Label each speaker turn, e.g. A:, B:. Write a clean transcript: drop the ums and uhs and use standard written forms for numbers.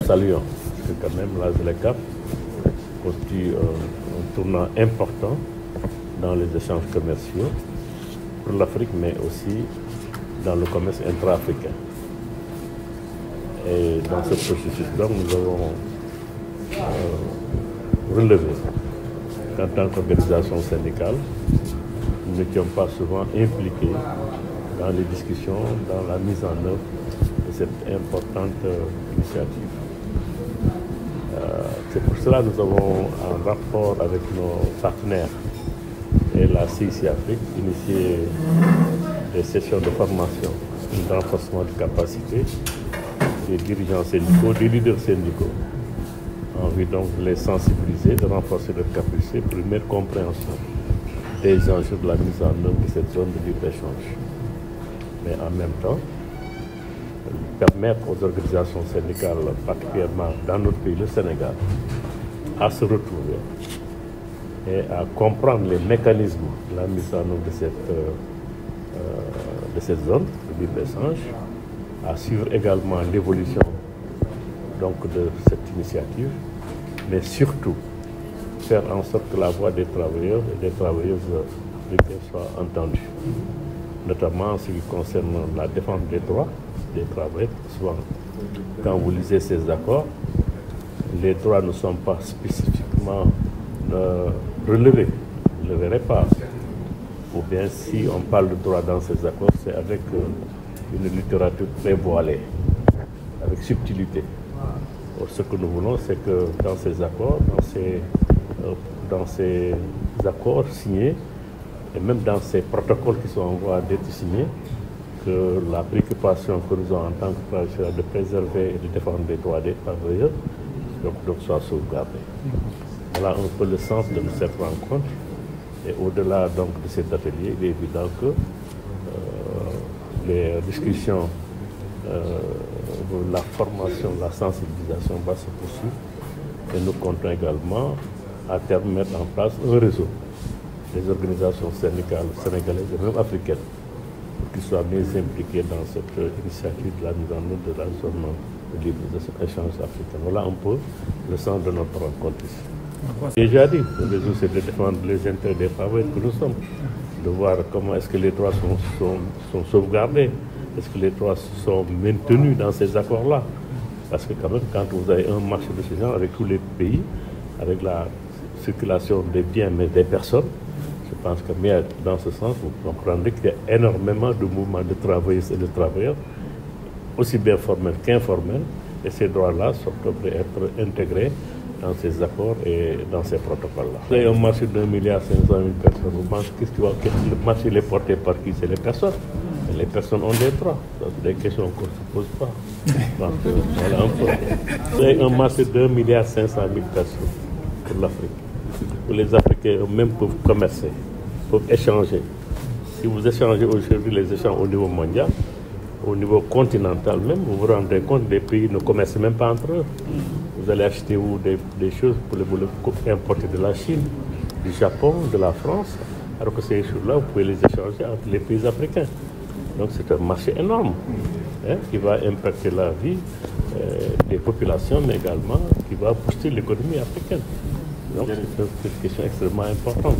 A: saluons, parce que quand même la ZLECAf constitue un tournant important dans les échanges commerciaux pour l'Afrique, mais aussi dans le commerce intra-africain. Et dans ce processus, donc, nous avons relevé qu'en tant qu'organisation syndicale, nous n'étions pas souvent impliqués dans les discussions, dans la mise en œuvre de cette importante initiative. C'est pour cela que nous avons, en rapport avec nos partenaires et la CIC Afrique, initié des sessions de formation, un renforcement de capacité des dirigeants syndicaux, des leaders syndicaux, en vue donc de les sensibiliser, de renforcer leur capacité pour une meilleure compréhension des enjeux de la mise en œuvre de cette zone de libre-échange. Mais en même temps, permettre aux organisations syndicales, particulièrement dans notre pays, le Sénégal, à se retrouver et à comprendre les mécanismes de la mise en œuvre de cette zone de libre-échange, à suivre également l'évolution donc de cette initiative, mais surtout faire en sorte que la voix des travailleurs et des travailleuses africaines soit entendue, notamment en ce qui concerne la défense des droits des travailleurs. Souvent, quand vous lisez ces accords, les droits ne sont pas spécifiquement relevés, vous ne le verrez pas. Ou bien si on parle de droits dans ces accords, c'est avec une littérature très voilée, avec subtilité. Or, ce que nous voulons, c'est que dans ces accords, dans ces accords signés, et même dans ces protocoles qui sont en voie d'être signés, que la préoccupation que nous avons en tant que traditionnels de préserver et de défendre les droits des travailleurs donc soit sauvegardée. Voilà un peu le sens de cette rencontre. Et au-delà donc de cet atelier, il est évident que les discussions, la formation, la sensibilisation va se poursuivre. Et nous comptons également à terme mettre en place un réseau des organisations syndicales sénégalaises et même africaines pour qu'ils soient mieux impliqués dans cette initiative de la mise en œuvre de la zone de libre-échange africaine. Voilà un peu le sens de notre rencontre ici. Déjà dit, le réseau c'est de défendre les intérêts des travailleurs que nous sommes, de voir comment est-ce que les droits sont sauvegardés, est-ce que les droits sont maintenus dans ces accords-là. Parce que quand même, quand vous avez un marché de ce genre avec tous les pays, avec la circulation des biens mais des personnes, je pense que mais dans ce sens, vous comprendrez qu'il y a énormément de mouvements de travailleuses et de travailleurs, aussi bien formels qu'informels, et ces droits-là devraient être intégrés dans ces accords et dans ces protocoles-là. Vous avez un marché de 1,5 milliard de personnes. Vous pensez que le marché est porté par qui? C'est les personnes. Et les personnes ont des droits. C'est des questions qu'on ne se pose pas. Donc, voilà un peu. Vous avez un marché de 1,5 milliard de personnes pour l'Afrique. Où les Africains eux-mêmes peuvent commercer, peuvent échanger. Si vous échangez aujourd'hui les échanges au niveau mondial, au niveau continental même, vous vous rendez compte que les pays ne commercent même pas entre eux. Vous allez acheter des choses pour les importer de la Chine, du Japon, de la France, alors que ces choses-là, vous pouvez les échanger entre les pays africains. Donc c'est un marché énorme qui va impacter la vie des populations, mais également qui va booster l'économie africaine. Donc c'est une question extrêmement importante.